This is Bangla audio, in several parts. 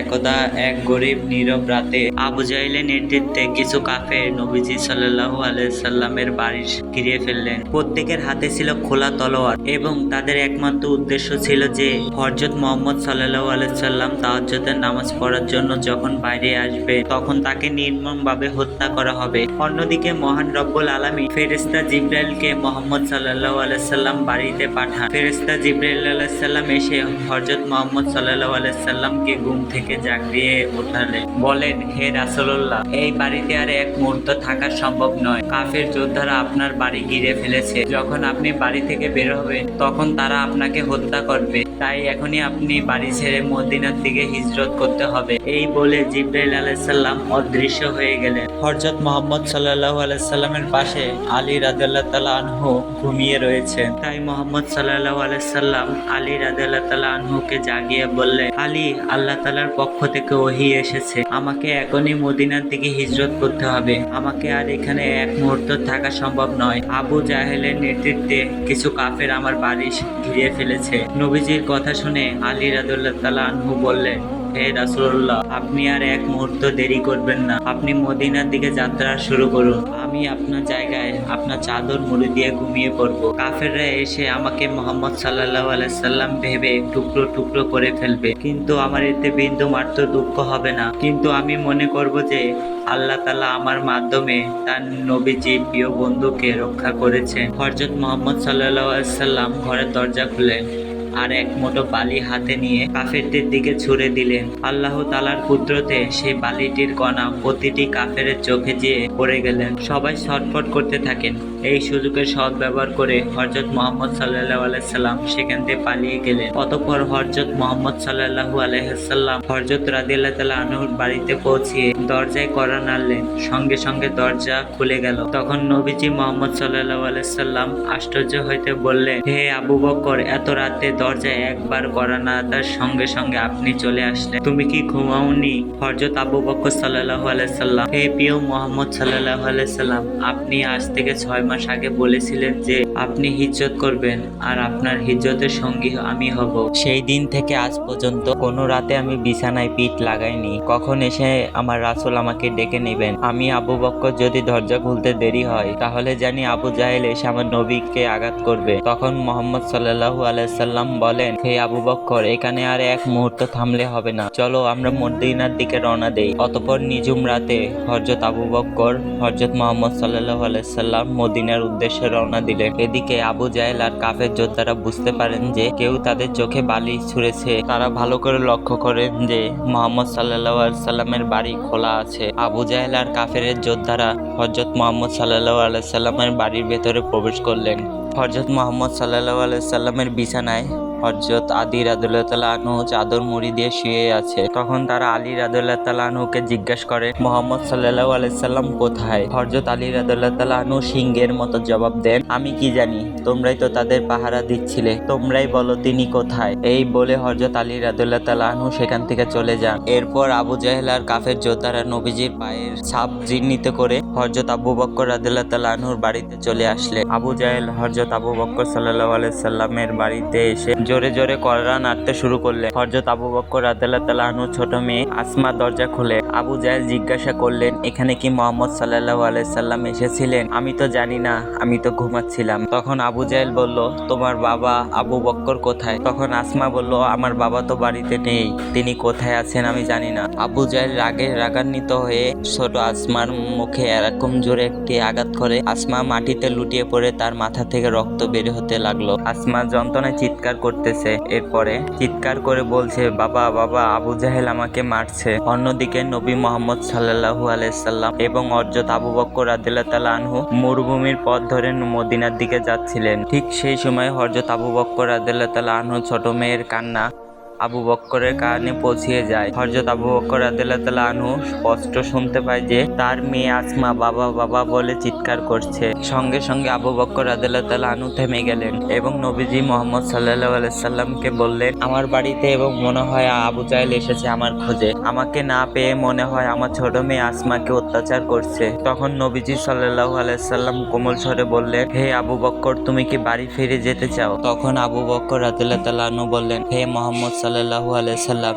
একদা এক গরিব নীরব রাতে আবু জাহেলের নেতৃত্বে কিছু কাফের নবীজি সাল্লাল্লাহু আলাইহি সাল্লামের বাড়ি ঘিরে ফেললেন। প্রত্যেকের হাতে ছিল খোলা তলোয়ার এবং তাদের একমাত্র উদ্দেশ্য ছিল যে হযরত মুহাম্মদ সাল্লাল্লাহু আলাইহি সাল্লাম তাহাজ্জুদের নামাজ পড়ার জন্য যখন বাইরে আসবে তখন তাকে নির্মমভাবে হত্যা করা হবে। অন্যদিকে মহান রব্বুল আলামিন ফেরেশতা জিবরাইলকে মুহাম্মদ সাল্লাল্লাহু আলাইহি সাল্লাম বাড়িতে পাঠান। ফেরেশতা জিবরাইল আলাইহিস সালাম এসে হযরত মুহাম্মদ সাল্লাল্লাহু আলাইহি সাল্লামকে ঘুম থেকে জাগিয়ে ওঠালেন। বলেন, হে রাসূলুল্লাহ, এই বাড়িতে আর এক মুহূর্ত থাকা সম্ভব নয়। কাফের যোদ্ধারা আপনার বাড়ি ঘিরে ফেলেছে। যখন আপনি বাড়ি থেকে বের হবেন তখন তারা আপনাকে হত্যা করবে। তাই এখনই আপনি বাড়ি ছেড়ে মদিনার দিকে হিজরত করতে হবে। এই বলে জিবরাইল আলাইহিস সালাম অদৃশ্য হয়ে গেলেন। হযরত মুহাম্মদ সাল্লাল্লাহু আলাইহি সাল্লামের পাশে আলী রাদিয়াল্লাহু তাআলা আনহু ঘুমিয়ে রয়েছেন। তাই মুহাম্মদ সাল্লাল্লাহু আলাইহি সাল্লাম আলী রাদিয়াল্লাহু তাআলা আনহুকে জাগিয়ে বললেন, আলী, আল্লাহ তাআলার পক্ষ থেকে ওহী এসেছে। আমাকে এখনই মদিনার দিকে হিজরত করতে হবে। আমাকে আর এখানে এক মুহূর্ত থাকা সম্ভব নয়। আবু জাহেলের নেতৃত্বে কিছু কাফের আমার বাড়ি ঘিরে ফেলেছে। নবীজির কথা শুনে আলী রাদিয়াল্লাহু তাআলা আনহু বললেন, হে রাসূলুল্লাহ, আপনি আর এক মুহূর্ত দেরি করবেন না। আপনি মদিনার দিকে যাত্রা শুরু করুন। আমি আপনার জায়গায় আপনার চাদর মুড়ি দিয়ে ঘুমিয়ে পড়ব। কাফেররা এসে আমাকে মুহাম্মদ সাল্লাল্লাহু আলাইহি সাল্লাম ভেবে টুকরো টুকরো করে ফেলবে, কিন্তু আমার এতে বিন্দু মাত্র দুঃখ হবে না। কিন্তু আমি মনে করব যে আল্লাহ তাআলা আমার মাধ্যমে তার নবীজি প্রিয় বন্ধুকে রক্ষা করেছেন। হযরত মুহাম্মদ সাল্লাল্লাহু আলাইহি সাল্লাম ঘরের দরজা খুলেন আর এক মুঠো বালি হাতে নিয়ে কাফেরদের দিকে ছুড়ে দিলেন। আল্লাহ তাআলার কুদরতে সেই বালিটির কণা প্রতিটি কাফের চোখে যেয়ে পড়ে গেলেন। সবাই ছটফট করতে থাকেন। এই সুযোগের সদ্ব্যবহার করে হযরত মুহাম্মদ সাল্লাল্লাহু আলাইহি সাল্লাম সেখান থেকে পালিয়ে গেলেন। অতঃপর হযরত মুহাম্মদ সাল্লাল্লাহু আলাইহি সাল্লাম হযরত রাদিয়াল্লাহু তাআলা আনহুর বাড়িতে পৌঁছিয়ে দরজায় কড়া নাড়লেন। সঙ্গে সঙ্গে দরজা খুলে গেল। তখন নবীজি মুহাম্মদ সাল্লাল্লাহু আলাইহি সাল্লাম আশ্চর্য হইতে বললেন, হে আবু বকর, এত রাতে দরজায় একবার কড়া নাড়ার সঙ্গে সঙ্গে আপনি চলে আসলেন। তুমি কি ঘুমাওনি? হযরত আবু বকর সাল্লাল্লাহু আলাইহি সাল্লাম, হে প্রিয় মুহাম্মদ সাল্লাল্লাহু আলাইহি সাল্লাম, আপনি আজ থেকে 6 মাস আগে বলেছিলেন যে আপনি হিজরত করবেন আর আপনার হিজরতের সঙ্গী আমি হব। সেই দিন থেকে আজ পর্যন্ত কোনো রাতে আমি বিছানায় পিঠ লাগাইনি। কখন এসে আমার রাসূল আমাকে ডেকে নেবেন। আমি আবু বকর যদি দরজা খুলতে দেরি হয় তাহলে জানি আবু জাহেল এসে আমার নবীকে আঘাত করবে। তখন মুহাম্মদ সাল্লাল্লাহু আলাইহি সাল্লাম বলেন, হে আবু বকর, এখানে আর এক মুহূর্ত থামলে হবে না। চলো আমরা মদিনার দিকে রওনা দেই। অতঃপর নিঝুম রাতে হযরত আবু বকর হযরত মুহাম্মদ সাল্লাল্লাহু আলাইহি সাল্লাম মদিনার উদ্দেশ্যে রওনা দিলেন। এদিকে আবু জাহেল আর কাফের যোদ্ধারা বুঝতে পারেন যে কেউ তাদের চোখে বালি ছুঁড়েছে। তারা ভালো করে লক্ষ্য করেন যে মুহাম্মদ সাল্লাল্লাহু আলাইহি সাল্লামের বাড়ি খোলা আছে। আবু জাহেল আর কাফের যোদ্ধারা হযরত মুহাম্মদ সাল্লাল্লাহু আলাইহি সাল্লামের বাড়ির ভেতরে প্রবেশ করলেন। হযরত মুহাম্মদ সাল্লাল্লাহু আলাইহি সাল্লামের বিছানায় হযরত আলী রাদিয়াল্লাহু তাআলা আনহু চাদর মুড়ি দিয়ে শুয়ে আছে। তখন তারা আলী রাদিয়াল্লাহু তাআলা আনহুকে জিজ্ঞাসা করে, মুহাম্মদ সাল্লাল্লাহু আলাইহি সাল্লাম কোথায়? হযরত আলী রাদিয়াল্লাহু তাআলা আনহু সিংহের মতো জবাব দেন, আমি কি জানি, তোমরাই তো তাদের পাহারা দিচ্ছিলে, তোমরাই বলো তিনি কোথায়। এই বলে হযরত আলী রাদিয়াল্লাহু তাআলা আনহু সেখান থেকে চলে যান। এরপর আবু জাহেল আর কাফের যোদ্ধারা নবীজির পায়ের ছাপ চিহ্নিত করে হযরত আবু বকর রাদিয়াল্লাহু তাআলা আনহুর বাড়িতে চলে আসলে। আবু জাহেল হযরত আবু বকর সাল্লাল্লাহু আলাইহি সাল্লামের বাড়িতে এসে জোরে জোরে কড়া নাড়তে শুরু করলেন। হযরত আবু বকর রাদিয়াল্লাহু তাআলা আনহুর ছোট মেয়ে আসমা দরজা খুলে। আবু জাহেল জিজ্ঞাসা করলেন, এখানে কি মুহাম্মদ সাল্লাল্লাহু আলাইহি সাল্লাম এসেছিলেন? আমি তো জানি না, আমি তো ঘুমাচ্ছিলাম। তখন আবু জাহেল বলল, তোমার বাবা আবু বকর কোথায়? তখন আসমা বলল, আমার বাবা তো বাড়িতে নেই, তিনি কোথায় আছেন আমি জানি না। আবু জাহেল রাগে রাগান্বিত হয়ে ছোট আসমার মুখে এরকম জোরে একটি আঘাত করে। আসমা মাটিতে লুটিয়ে পড়ে তার মাথা থেকে রক্ত বের হতে লাগলো। আসমা যন্ত্রণায় চিৎকার করতেছে। এরপরে চিৎকার করে বলছে, বাবা বাবা, আবু জাহেল আমাকে মারছে। অন্যদিকে নবী মুহাম্মদ সাল্লাল্লাহু আলাইহি সাল্লাম এবং হযরত আবু বকর রাদিয়াল্লাহু তাআলা আনহু মরুভূমির পথ ধরে মদিনার দিকে যাচ্ছিলেন। ঠিক সেই সময় হযরত আবু বকর রাদিয়াল্লাহু তাআলা আনহু ছোট মেয়ের কান্না আবু বকরের কানে পৌঁছিয়ে যায়। হযরত আবু বকর রাদিয়াল্লাহু তাআলা আনহু স্পষ্ট শুনতে পায় যে তার মেয়ে আসমা বাবা বাবা বলে চিৎকার করছে। সঙ্গে সঙ্গে আবু বকর রাদিয়াল্লাহু তাআলা আনহু থেমে গেলেন এবং নবীজি মুহাম্মদ সাল্লাল্লাহু আলাইহি সাল্লামকে বললেন, আমার বাড়িতে এবং মনে হয় আবু জাহেল এসেছে আমার খোঁজে। আমাকে না পেয়ে মনে হয় আমার ছোট মেয়ে আসমাকে অত্যাচার করছে। তখন নবীজি সাল্লাল্লাহু আলাইহি সাল্লাম কোমল স্বরে বললেন, হে আবু বকর, তুমি কি বাড়ি ফিরে যেতে চাও? তখন আবু বকর রাদিয়াল্লাহু তাআলা আনহু বললেন, হে মুহাম্মদ সাল্লাল্লাহু আলাইহি সাল্লাম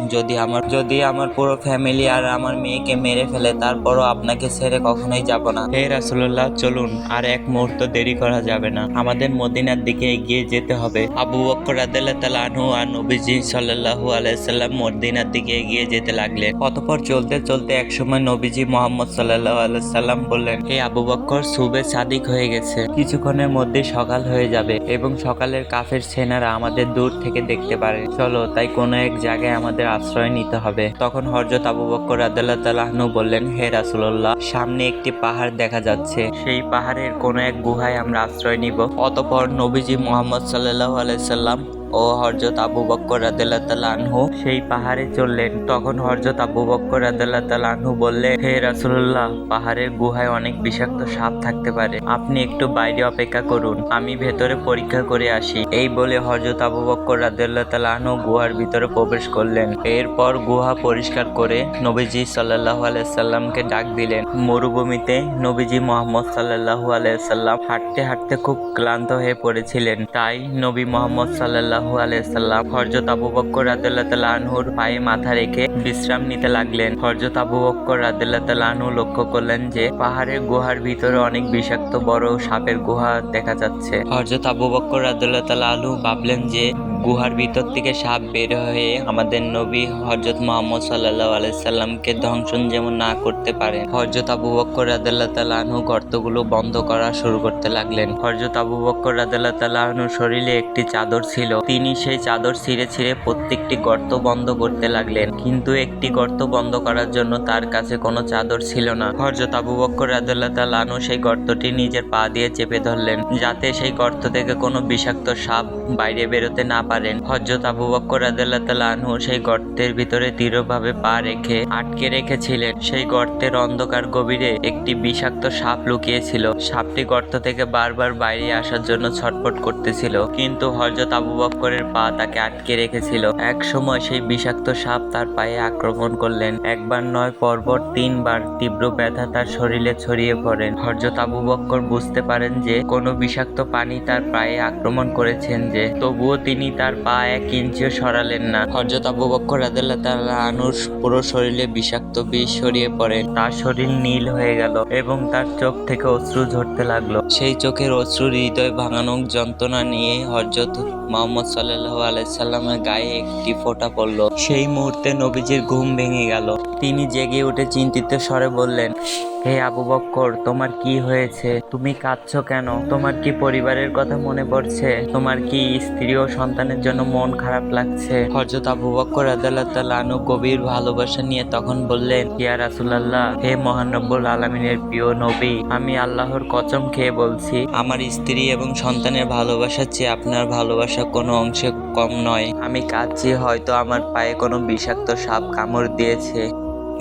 যদি আমার পুরো ফ্যামিলি আর আমার মেয়েকে মেরে ফেলে, তারপরও আপনাকে ছেড়ে কখনোই যাব না। হে রাসূলুল্লাহ, চলুন, আর এক মুহূর্ত দেরি করা যাবে না, আমাদের মদিনার দিকে এগিয়ে যেতে হবে। আবু বকর রাদিয়াল্লাহু তাআলা আনহু আর নবীজি সাল্লাল্লাহু আলাইহি সাল্লাম মদিনার দিকে এগিয়ে যেতে লাগলেন। অতঃপর চলতে চলতে একসময় নবীজি মুহাম্মদ সাল্লাল্লাহু আলাইহি সাল্লাম বললেন, হে আবু বকর, সুবে সাদিক হয়ে গেছে, কিছুক্ষণের মধ্যে সকাল হয়ে যাবে এবং সকালের কাফের সেনারা আমাদের দূর থেকে দেখতে পারে। চলো, তাই কোনো এক জায়গায় আমাদের আশ্রয় নিতে হবে। তখন হযরত আবু বকর রাদিয়াল্লাহু তাআলা আনহু বললেন, হে রাসূলুল্লাহ, সামনে একটি পাহাড় দেখা যাচ্ছে, সেই পাহাড়ের কোনো এক গুহায় আমরা আশ্রয় নিব। অতঃপর নবীজি মুহাম্মদ সাল্লাল্লাহু আলাইহি সাল্লাম ও হযরত আবু বকর রাদিয়াল্লাহু তাআলা আনহু সেই পাহাড়ে চললেন। তখন হযরত আবু বকর রাদিয়াল্লাহু তাআলা আনহু বললেন, হে রাসূলুল্লাহ, পাহাড়ের গুহায় অনেক বিষাক্ত সাপ থাকতে পারে, আপনি একটু বাইরে অপেক্ষা করুন, আমি ভেতরে পরীক্ষা করে আসি। এই বলে হযরত আবু বকর রাদিয়াল্লাহু তাআলা আনহু গুহার ভিতরে প্রবেশ করলেন। এরপর গুহা পরিষ্কার করে নবীজি সাল্লাল্লাহু আলাইহি সাল্লামকে ডাক দিলেন। মরুভূমিতে নবীজি মুহাম্মদ সাল্লাল্লাহু আলাইহি সাল্লাম হাঁটতে হাঁটতে খুব ক্লান্ত হয়ে পড়েছিলেন। তাই নবী মুহাম্মদ সাল্লাল্লাহু আলাইহি সাল্লাম হযরত আবু বকর রাদিয়াল্লাহু তাআলা আনহুর পায়ে মাথা রেখে বিশ্রাম নিতে লাগলেন। হযরত আবু বকর রাদিয়াল্লাহু তাআলা আনহু লক্ষ্য করলেন যে পাহাড়ের গুহার ভিতরে অনেক বিষাক্ত বড় সাপের গুহা দেখা যাচ্ছে। হযরত আবু বকর রাদিয়াল্লাহু তাআলা আনহু ভাবলেন যে গুহার ভিতর থেকে সাপ বের হয়ে আমাদের নবী হযরত মুহাম্মদ সাল্লাল্লাহু আলাইহি সাল্লামকে ধ্বংস যেমন না করতে পারে। হযরত আবু বকর রাদিয়াল্লাহু তাআলা আনহু গর্তগুলো বন্ধ করা শুরু করতে লাগলেন। হযরত আবু বকর রাদিয়াল্লাহু তাআলা আনহুর শরীরে একটি চাদর ছিল, তিনি সেই চাদর ছিঁড়ে ছিঁড়ে প্রত্যেকটি গর্ত বন্ধ করতে লাগলেন, কিন্তু একটি গর্ত বন্ধ করার জন্য তার কাছে কোনো চাদর ছিল না। হযরত আবু বকর রাদিয়াল্লাহু তাআলা আনহু সেই গর্তটি নিজের পা দিয়ে চেপে ধরলেন, যাতে সেই গর্ত থেকে কোনো বিষাক্ত সাপ বাইরে বেরোতে না পারেন। হযরত আবু বকর রাদিয়াল্লাহু তাআলা আনহু সেই গর্তের ভিতরে দৃঢ়ভাবে পা রেখে আটকে রেখেছিলেন। সেই গর্তের অন্ধকার গভীরে একটি বিষাক্ত সাপ লুকিয়েছিল। সাপটি গর্ত থেকে বারবার বাইরে আসার জন্য ছটফট করতেছিল, কিন্তু হযরত আবু বকরের পা তাকে আটকে রেখেছিল। এক সময় সেই বিষাক্ত সাপ তার পায়ে আক্রমণ করলেন। একবার নয়, পরপর 3 বার তীব্র ব্যথা তার শরীরে ছড়িয়ে পড়েন। হযরত আবু বকর বুঝতে পারেন যে কোনো বিষাক্ত পানি তার পায়ে আক্রমণ করেছেন, যে তবুও তিনি তার পা 1 ইঞ্চিও সরালেন না। হযরত আবু বকর রাদিয়াল্লাহু তাআলা আনহুর পুরো শরীরে বিষাক্ত বিষ ছড়িয়ে পড়ে। তার শরীর নীল হয়ে গেল এবং তার চোখ থেকে অশ্রু ঝরতে লাগলো। সেই চোখের অশ্রু হৃদয় ভাঙানো যন্ত্রণা নিয়ে হযরত মুহাম্মদ সাল্লাল্লাহু আলাইহি সাল্লামের গায়ে একটি ফোঁটা পড়ল। সেই মুহূর্তে নবীজির ঘুম ভেঙে গেল। তিনি জেগে উঠে চিন্তিত স্বরে বললেন, হে আবু বকর, তোমার কি হয়েছে? তুমি কাঁদছো কেন? তোমার কি পরিবারের কথা মনে পড়ছে? তোমার কি স্ত্রী ও সন্তানের জন্য মন খারাপ লাগছে? হযরত আবু বকর রাদিয়াল্লাহু তাআলা আনহু গভীর ভালোবাসা নিয়ে তখন বললেন, ইয়া রাসূলুল্লাহ, হে মহান রব্বুল আলামিনের প্রিয় নবী, আমি আল্লাহর কসম খেয়ে বলছি, আমার স্ত্রী এবং সন্তানের ভালোবাসার চেয়ে আপনার ভালোবাসা কোনো অংশে কম নয়। আমি কাঁদছি, হয়তো আমার পায়ে কোনো বিষাক্ত সাপ কামড় দিয়েছে।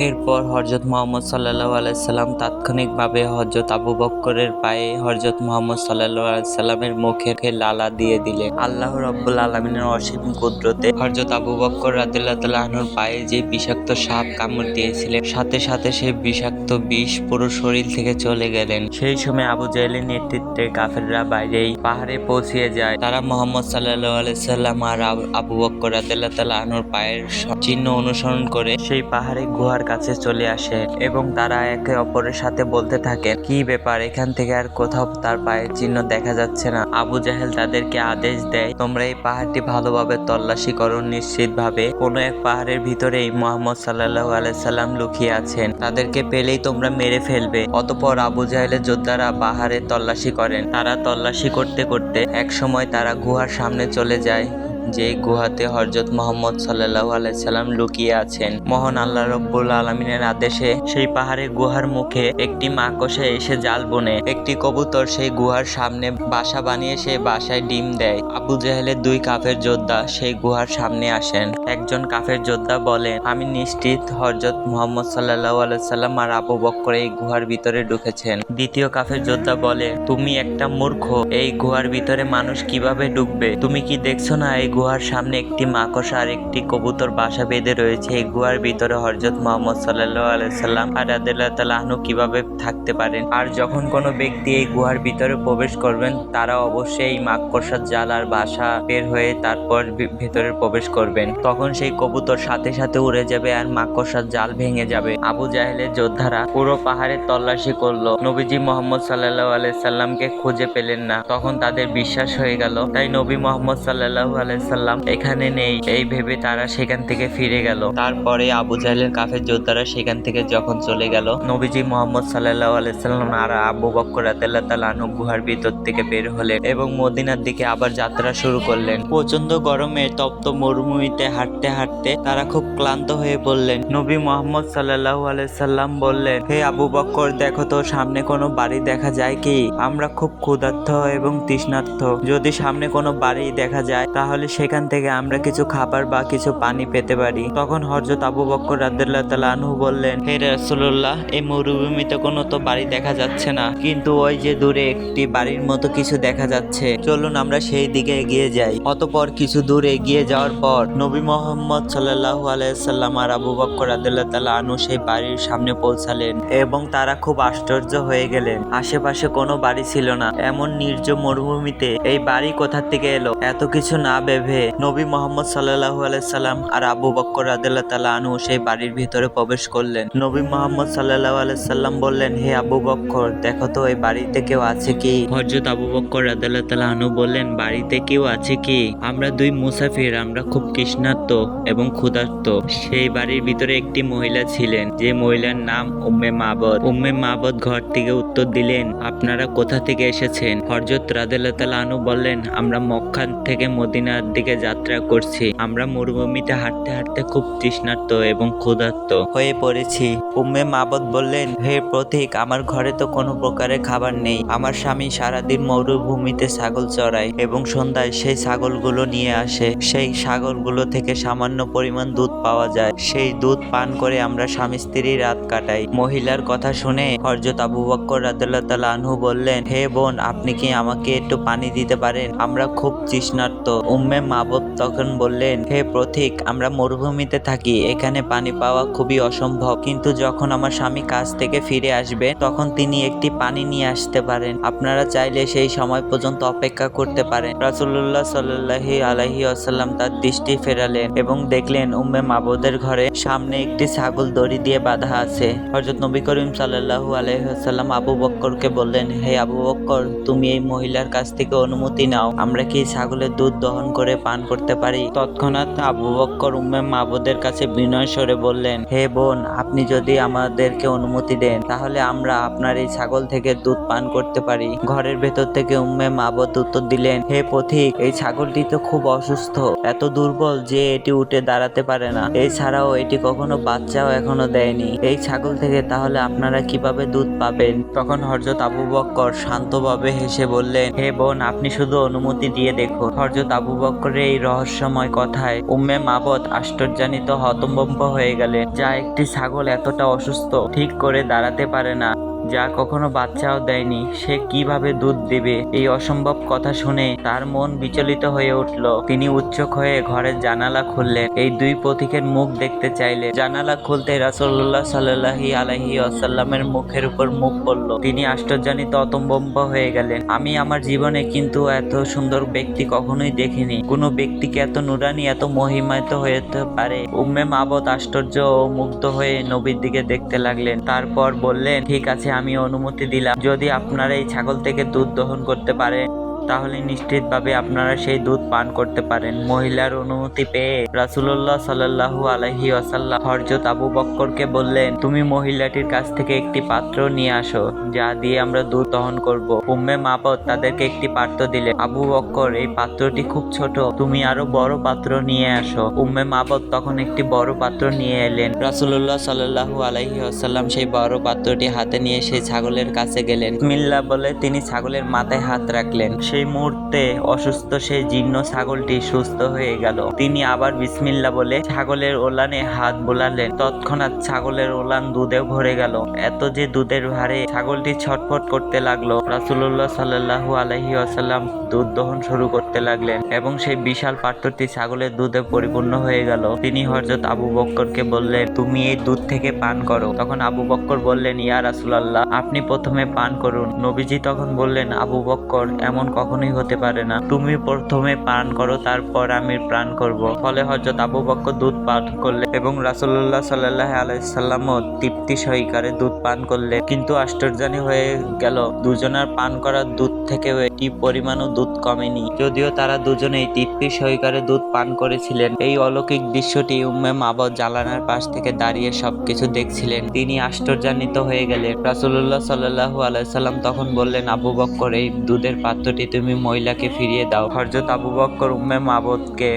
এরপর হযরত মুহাম্মদ সাল্লাল্লাহু আলাইহি সাল্লাম তাৎক্ষণিকভাবে হযরত আবু বকরের পায়ে হযরত মুহাম্মদ সাল্লাল্লাহু আলাইহি সাল্লামের মুখে লালা দিয়ে দিলেন। আল্লাহ রাব্বুল আলামিনের অসীম কুদরতে হযরত আবু বকর রাদিয়াল্লাহু তাআলা আনহুর পায়ে যে বিষাক্ত সাপ কামড় দিয়েছিলেন, সাথে সাথে সেই বিষাক্ত বিষ পুরো শরীর থেকে চলে গেলেন। সেই সময় আবু জাহেলের নেতৃত্বে কাফেররা বাইরেই পাহাড়ে পৌঁছে যায়। তারা মুহাম্মদ সাল্লাল্লাহু আলাইহি সাল্লাম আর আবু বকর রাদিয়াল্লাহু তাআলা আনহুর পায়ের চিহ্ন অনুসরণ করে সেই পাহাড়ে গুহার কাছে চলে আসে এবং তারা একে অপরের সাথে বলতে থাকে, কি ব্যাপার, এখান থেকে আর কোথাও তার পায়ের চিহ্ন দেখা যাচ্ছে না। আবু জাহেল তাদেরকে আদেশ দেয়, তোমরা এই পাহাড়টি ভালোভাবে তল্লাশি করো, নিশ্চিতভাবে কোনো এক পাহাড়ের ভিতরেই মুহাম্মদ সাল্লাল্লাহু আলাইহি সাল্লাম লুকিয়ে আছেন, তাদেরকে পেলেই তোমরা মেরে ফেলবে। অতঃপর আবু জাহেলের যোদ্ধারা পাহাড়ে তল্লাশি করেন। তারা তল্লাশি করতে করতে এক সময় তারা গুহার সামনে চলে যায়, যে গুহাতে হযরত মুহাম্মদ সাল্লাল্লাহু আলাইহি সাল্লাম লুকিয়ে আছেন। মহান আল্লাহ রাব্বুল আলামিনের আদেশে সেই পাহাড়ের গুহার মুখে একটি মাকড়সা এসে জাল বুনে একটি কবুতর সেই গুহার সামনে বাসা বানিয়ে সেই বাসায় ডিম দেয়। আবু জাহেলের 2 কাফের যোদ্ধা সেই গুহার সামনে আসেন। একজন কাফের যোদ্ধা বলেন, আমি নিশ্চিত হযরত মুহাম্মদ সাল্লাল্লাহু আলাইহি সাল্লাম আর আবু বকর এই গুহার ভিতরে ঢুকেছেন। দ্বিতীয় কাফের যোদ্ধা বলে, তুমি একটা মূর্খ, এই গুহার ভিতরে মানুষ কিভাবে ঢুকবে? তুমি কি দেখছো না এই গুহার সামনে একটি মাকড়সা আর একটি কবুতর বাসা বেঁধে রয়েছে। এই গুহার ভিতরে হযরত মুহাম্মদ সাল্লাল্লাহু আলাইহি সাল্লাম আর রাদিয়াল্লাহু তাআলা আনহু কিভাবে থাকতে পারেন। আর যখন কোনো ব্যক্তি এই গুহার ভিতরে প্রবেশ করবেন তারা অবশ্যই এই মাকড়সার জাল আর বাসা বের হয়ে তারপর ভেতরে প্রবেশ করবেন। তখন সেই কবুতর সাথে সাথে উড়ে যাবে আর মাকড়সার জাল ভেঙে যাবে। আবু জাহেলের যোদ্ধারা পুরো পাহাড়ে তল্লাশি করলো, নবীজি মুহাম্মদ সাল্লাল্লাহু আলাইহি সাল্লামকে খুঁজে পেলেন না। তখন তাদের বিশ্বাস হয়ে গেল, তাই নবী মুহাম্মদ সাল্লাল্লাহু আলাইহি সাল্লাম এখানে নেই এই ভেবে তারা সেখান থেকে ফিরে গেল। তারপরে আবু জাহেলের কাফের যোদ্ধারা সেখান থেকে যখন চলে গেল, নবীজি মুহাম্মদ সাল্লাল্লাহু আলাইহি সাল্লাম আর আবু বকর রাদিয়াল্লাহু তাআলা আনহু গুহার ভিতর থেকে বের হলেন এবং মদিনার দিকে আবার যাত্রা শুরু করলেন। প্রচন্ড গরমে তপ্ত মরুভূমিতে হাঁটতে হাঁটতে তারা খুব ক্লান্ত হয়ে পড়লেন। নবী মুহাম্মদ সাল্লাল্লাহু আলাইহি সাল্লাম বললেন, হে আবু বকর, দেখো তো সামনে কোনো বাড়ি দেখা যায় কি? আমরা খুব ক্ষুধার্ত এবং তৃষ্ণার্ত। যদি সামনে কোনো বাড়ি দেখা যায় তাহলে সেখান থেকে আমরা কিছু খাবার বা কিছু পানি পেতে পারি। তখন হযরত আবু বকর রাদিয়াল্লাহু তাআলা আনহু বললেন, হে রাসূলুল্লাহ, এই মরুভূমিতে কোনো তো বাড়ি দেখা যাচ্ছে না, কিন্তু ওই যে দূরে একটি বাড়ির মতো কিছু দেখা যাচ্ছে, চলুন আমরা সেই দিকে এগিয়ে যাই। অতঃপর কিছু দূর এগিয়ে যাওয়ার পর নবী মুহাম্মদ সাল্লাল্লাহু আলাইহি সাল্লাম আর আবু বকর রাদিয়াল্লাহু তাআলা আনহু সেই বাড়ির সামনে পৌঁছালেন এবং তারা খুব আশ্চর্য হয়ে গেলেন। আশেপাশে কোনো বাড়ি ছিল না। এমন নির্জন মরুভূমিতে এই বাড়ি কোথা থেকে এলো? এত কিছু না ভেবে নবী মুহাম্মদ সাল্লাল্লাহু আলাইহি সাল্লাম আর আবু বকর রাদিয়াল্লাহু তাআলা আনহু সেই বাড়ির ভিতরে প্রবেশ করলেন। নবী মুহাম্মদ সাল্লাল্লাহু আলাইহি সাল্লাম বললেন, হে আবু বকর, দেখো তো এই বাড়িতে কেউ আছে কি? হযরত আবু বকর রাদিয়াল্লাহু তাআলা আনহু বললেন, বাড়িতে কেউ আছে কি? আমরা দুই মুসাফির, আমরা খুব তৃষ্ণার্ত এবং ক্ষুধার্ত। সেই বাড়ির ভিতরে একটি মহিলা ছিলেন, যে মহিলার নাম উম্মে মাবদ। উম্মে মাবদ ঘর থেকে উত্তর দিলেন, আপনারা কোথা থেকে এসেছেন? হযরত রাদিয়াল্লাহু তাআলা আনহু বললেন, আমরা মক্কা থেকে মদিনার দিকে যাত্রা করছি। আমরা মরুভূমিতে হাঁটতে হাঁটতে খুব তৃষ্ণার্ত এবং ক্ষুধার্ত হয়ে পড়েছি। উম্মে মাবদ বললেন, হে প্রতীক, আমার ঘরে তো কোনো প্রকারের খাবার নেই। আমার স্বামী সারাদিন মরুভূমিতে ছাগল চড়ায় এবং সন্ধ্যায় সেই ছাগলগুলো নিয়ে আসে। সেই ছাগলগুলো থেকে সামান্য পরিমাণ দুধ পাওয়া যায়। সেই দুধ পান করে আমরা স্বামী স্ত্রী রাত কাটাই। মহিলার কথা শুনে হযরত আবু বকর রাদিয়াল্লাহু তাআলা আনহু বললেন, হে বোন, আপনি কি আমাকে একটু পানি দিতে পারেন? আমরা খুব তৃষ্ণার্ত। উম্মে মাবদ তখন বললেন, হে প্রতীক, আমরা মরুভূমিতে থাকি, এখানে পানি পাওয়া খুবই অসম্ভব, কিন্তু যখন আমার স্বামী কাজ থেকে ফিরে আসবে তখন তিনি একটি পানি নিয়ে আসতে পারেন। আপনারা চাইলে সেই সময় পর্যন্ত অপেক্ষা করতে পারেন। রাসূলুল্লাহ সাল্লাল্লাহু আলাইহি ওয়াসাল্লাম তার দৃষ্টি ফেরালেন এবং দেখলেন উম্মে মাবদের ঘরে সামনে একটি ছাগল দড়ি দিয়ে বাঁধা আছে। হযরত নবী করিম সাল্লাল্লাহু আলাইহি ওয়াসাল্লাম আবু বকরকে বললেন, হে আবু বকর, তুমি এই মহিলার কাছ থেকে অনুমতি নাও, আমরা কি ছাগলের দুধ দহন করে পান করতে পারি? তৎক্ষণাৎ আবু বকর উম্মে মাবদের কাছে বিনয় স্বরে বললেন, হে বোন, আপনি যদি আমাদেরকে অনুমতি দেন তাহলে আমরা আপনার এই ছাগল থেকে দুধ পান করতে পারি। ঘরের ভেতর থেকে উম্মে মাবদ উত্তর দিলেন, হে পথিক, এই ছাগলটি তো খুব অসুস্থ, এত দুর্বল যে এটি উঠে দাঁড়াতে পারে না। এছাড়াও এটি কখনো বাচ্চাও এখনো দেয়নি। এই ছাগল থেকে তাহলে আপনারা কিভাবে দুধ পাবেন? তখন হযরত আবু বকর শান্তভাবে হেসে বললেন, হে বোন, আপনি শুধু অনুমতি দিয়ে দেখুন। হযরত আবু বকরের এই রহস্যময় কথায় উম্মে মাবদ আশ্চর্যান্বিত হতভম্ব হয়ে গেলেন। যা একটি ছাগল এতটা অসুস্থ, ঠিক করে দাঁড়াতে পারে না, যা কখনো বাচ্চাও দেয়নি, সে কিভাবে দুধ দেবে? এই অসম্ভব কথা শুনে তার মন বিচলিত হয়ে উঠল। তিনি উৎসুক হয়ে ঘরের জানালা খুললেন, এই দুই পথিকের মুখ দেখতে চাইলেন। জানালা খুলতে রাসূলুল্লাহ সাল্লাল্লাহু আলাইহি ওয়াসাল্লামের মুখের উপর মুখ পড়ল। তিনি আশ্চর্যান্বিত হতভম্ব হয়ে গেলেন। আমি আমার জীবনে কিন্তু এত সুন্দর ব্যক্তি কখনোই দেখিনি। কোনো ব্যক্তিকে এত নুরানি, এত মহিমান্বিত হতে পারে? উম্মে মাবদ আশ্চর্য ও মুগ্ধ হয়ে নবীর দিকে দেখতে লাগলেন। তারপর বললেন, ঠিক আছে, আমি অনুমতি দিলাম। যদি আপনারা এই ছাগল থেকে দুধ দহন করতে পারেন তাহলে নিশ্চিতভাবে আপনারা সেই দুধ পান করতে পারেন। মহিলার অনুমতি পেয়ে রাসূলুল্লাহ সাল্লাল্লাহু আলাইহি ওয়াসাল্লাম হযরত আবু বকরকে বললেন, তুমি মহিলাটির কাছ থেকে একটি পাত্র নিয়ে আসো, যা দিয়ে আমরা দুধ দহন করব। উম্মে মাবদ তাদেরকে একটি পাত্র দিলেন। আবু বকর, এই পাত্রটি খুব ছোট, তুমি আরো বড় পাত্র নিয়ে আসো। উম্মে মাবদ তখন একটি বড় পাত্র নিয়ে এলেন। রাসূলুল্লাহ সাল্লাল্লাহু আলাইহি ওয়াসাল্লাম সেই বড় পাত্রটি হাতে নিয়ে সেই ছাগলের কাছে গেলেন। বিসমিল্লাহ বলে তিনি ছাগলের মাথায় হাত রাখলেন। সেই সেই মুহূর্তে অসুস্থ সেই জীর্ণ ছাগলটি সুস্থ হয়ে গেল। তিনি আবার বিসমিল্লাহ বলে ছাগলের ওলানে হাত বোলালেন। তৎক্ষণাৎ ছাগলের ওলান দুধে ভরে গেল। এত যে দুধের ভারে ছাগলটি ছটফট করতে লাগলো। রাসূলুল্লাহ সাল্লাল্লাহু আলাইহি ওয়াসাল্লাম দুধ দহন শুরু করতে লাগলেন এবং সেই বিশাল পাত্রটি ছাগলের দুধে পরিপূর্ণ হয়ে গেল। তিনি হযরত আবু বকরকে বললেন, তুমি এই দুধ থেকে পান করো। তখন আবু বকর বললেন, ইয়া রাসূলুল্লাহ, আপনি প্রথমে পান করুন। নবীজি তখন বললেন, আবু বকর, এমন কখনোই হতে পারে না। তুমি প্রথমে পান করো, তারপর আমি পান করব। ফলে হযরত আবু বকর দুধ পান করলেন এবং রাসূলুল্লাহ সাল্লাল্লাহু আলাইহি সাল্লামও তৃপ্তি সহকারে দুধ পান করলেন। কিন্তু আশ্চর্যানি হয়ে গেল, দুজনের পান করা দুধ থেকে একটি পরিমাণও দুধ কমেনি, যদিও তারা দুজনেই তৃপ্তি সহকারে দুধ পান করেছিলেন। এই অলৌকিক দৃশ্যটি উম্মে মাবদ জানালার পাশ থেকে দাঁড়িয়ে সবকিছু দেখছিলেন। তিনি আশ্চর্যান্বিত হয়ে গেলেন। রাসূলুল্লাহ সাল্লাল্লাহু আলাইহি সাল্লাম তখন বললেন, আবু বকর, এই দুধের পাত্রটি তুমি মহিলাকে ফিরিয়ে দাও। হযরত আবু বকর উম্মে মাবদকে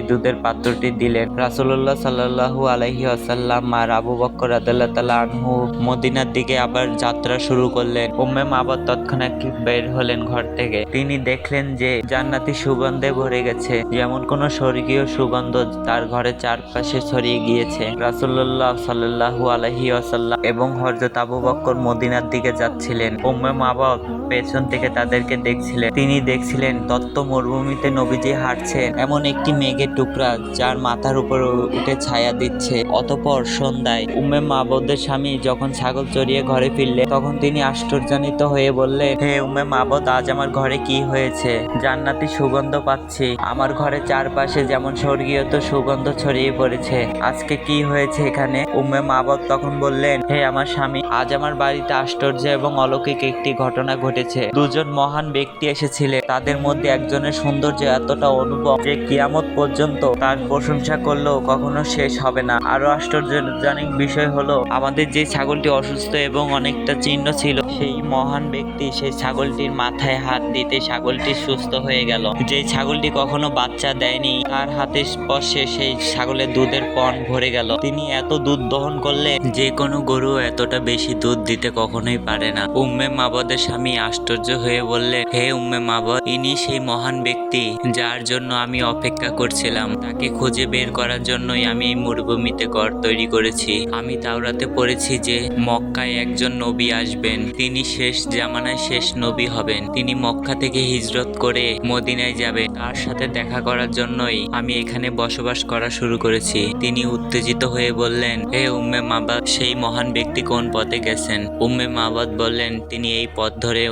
দুধের পাত্রটি দিলেন। রাসূলুল্লাহ সাল্লাল্লাহু আলাইহি ওয়াসাল্লাম আর আবু বকর রাদিয়াল্লাহু তাআলা আনহু মদিনার দিকে আবার যাত্রা শুরু করলেন। উম্মে মাবদ তৎক্ষণাৎ বের হলেন ঘর থেকে। তিনি দেখলেন যে জান্নাতি সুগন্ধে ভরে গেছে, যেমন কোন স্বর্গীয় সুগন্ধ তার ঘরের চারপাশে ছড়িয়ে গিয়েছে। রাসূলুল্লাহ সাল্লাল্লাহু আলাইহি ওয়াসাল্লাম এবং হযরত আবু বকর মদিনার দিকে যাচ্ছিলেন। উম্মে মাবদ পেছন থেকে তাদেরকে দেখছিলেন। তিনি দেখছিলেন তপ্ত মরুভূমিতে নবীজি হাঁটছেন, এমন একটি মেঘের টুকরা যার মাথার উপর উঠে ছায়া দিচ্ছে। অতঃপর সন্ধ্যায় উম্মে মাবদের স্বামী যখন ছাগল চড়িয়ে ঘরে ফিরলেন, তখন তিনি আশ্চর্যান্বিত হয়ে বললেন, হে উম্মে মাবদ, আজ আমার ঘরে কি হয়েছে? জান্নাতি সুগন্ধ পাচ্ছি, আমার ঘরে চারপাশে যেমন স্বর্গীয় তো সুগন্ধ ছড়িয়ে পড়েছে, আজকে কি হয়েছে এখানে? উম্মে মাবদ তখন বললেন, হে আমার স্বামী, আজ আমার বাড়িতে আশ্চর্য এবং অলৌকিক একটি ঘটনা ঘটেছে। দুজন মহান ব্যক্তি এসেছিলেন। তাদের মধ্যে একজনের সৌন্দর্য এতটা অনুপম যে কিয়ামত পর্যন্ত তার প্রশংসা করলেও কখনো শেষ হবে না। আরো আশ্চর্যজনক বিষয় হলো, আমাদের যে ছাগলটি অসুস্থ এবং অনেকটা চিহ্ন ছিল, সেই মহান ব্যক্তি সেই ছাগলটির মাথায় হাত দিতে ছাগলটি সুস্থ হয়ে গেল। যে ছাগলটি কখনো বাচ্চা দেয়নি, তার হাতের স্পর্শে সেই ছাগলের দুধের পণ ভরে গেল। তিনি এত দুধ দহন করলেন যে কোনো গরু এতটা বেশি দুধ দিতে কখনোই পারে না। উম্মে মাবদের স্বামী আশ্চর্য হয়ে বললেন, হে উম্মে মাবদ, ইনি সেই মহান ব্যক্তি যার জন্য আমি অপেক্ষা করছিলাম। তাকে খুঁজে বের করার জন্যই আমি এই মরুভূমিতে ঘর তৈরি করেছি। আমি তাওরাতে পড়েছি যে মক্কায় একজন নবী আসবেন, তিনি শেষ জামানায় শেষ নবী হবেন। তিনি মক্কা থেকে হিজরত করে মদিনায় যাবেন। তার সাথে দেখা করার জন্যই আমি এখানে বসবাস করা শুরু করেছি। তিনি উত্তেজিত হয়ে বললেন, হে উম্মে মাবদ, সেই মহান ব্যক্তি কোন পথে গেছেন? উম্মে মাবদ বললেন, তিনি এই পথ ধরে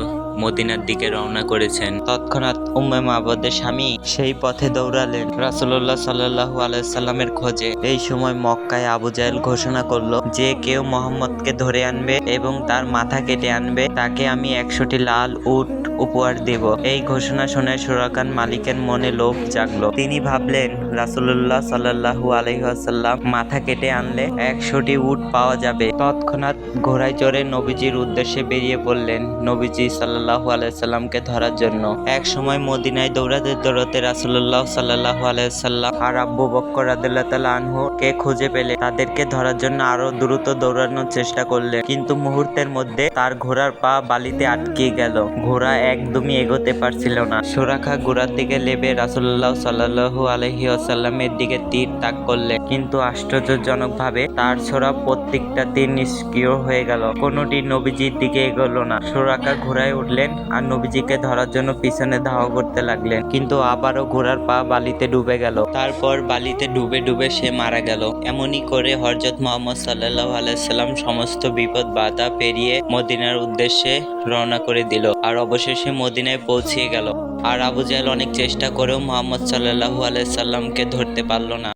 মদিনার দিকে রওনা করেছেন। তৎক্ষণাৎ উম্মে মাবদের স্বামী সেই পথে দৌড়ালেন রাসূলুল্লাহ সাল্লাল্লাহু আলাইহি সাল্লামের খোঁজে। এই সময় মক্কায় আবু জাহেল ঘোষণা করলো, যে কেউ মোহাম্মদকে ধরে আনবে এবং তার মাথা কেটে আনবে, তাকে আমি 100টি লাল উট উপহার দেব। এই ঘোষণা শুনে সুরাকান মালিকের মনে লোভ জাগলো। তিনি ভাবলেন, রাসূলুল্লাহ সাল্লাল্লাহু আলাইহি ওয়াসাল্লাম মাথা কেটে আনলে 100টি উট পাওয়া যাবে। তৎক্ষণাৎ ঘোড়ায় চড়ে নবীজির উদ্দেশ্যে বেরিয়ে পড়লেন নবীজি সাল্লাল্লাহু আলাইহি সাল্লামকে ধরার জন্য। এক সময় মদিনায় দৌড়াতে দৌড়াতে রাসূলুল্লাহ সাল্লাল্লাহু আলাইহি সাল্লাম আর আবু বকর রাদিয়াল্লাহু তাআলা আনহু কে খুঁজে পেলে তাদেরকে ধরার জন্য আরো দ্রুত দৌড়ানোর চেষ্টা করলেন, কিন্তু মুহূর্তের মধ্যে তার ঘোড়ার পা বালিতে আটকে গেল। ঘোড়া একদমই এগোতে পারছিল না। সুরাখা ঘোড়ার দিকে লেবে রাসূলুল্লাহ সাল্লাল্লাহু আলাইহি ওয়াসাল্লামের দিকে তীর তাক করলেন, কিন্তু আশ্চর্যজনকভাবে তার ছোড়া প্রত্যেকটা তীর নিষ্ক্রিয় হয়ে গেল। কোনোটি নবীজির দিকে এগোলো না। সুরাখা ঘোড়ায় উঠলেন আর নবীজিকে ধরার জন্য পিছনে ধাওয়া করতে লাগলেন, কিন্তু আবারও ঘোড়ার পা বালিতে ডুবে গেল। তারপর বালিতে ডুবে ডুবে সে মারা গেল। এমনই করে হযরত মুহাম্মদ সাল্লাল্লাহু আলাইহি সাল্লাম সমস্ত বিপদ বাধা পেরিয়ে মদিনার উদ্দেশ্যে রওনা করে দিল আর অবশেষে মদিনায় পৌঁছে গেল। আর আবু জাহেল অনেক চেষ্টা করেও মুহাম্মদ সাল্লাল্লাহু আলাইহি সাল্লামকে ধরতে পারল না।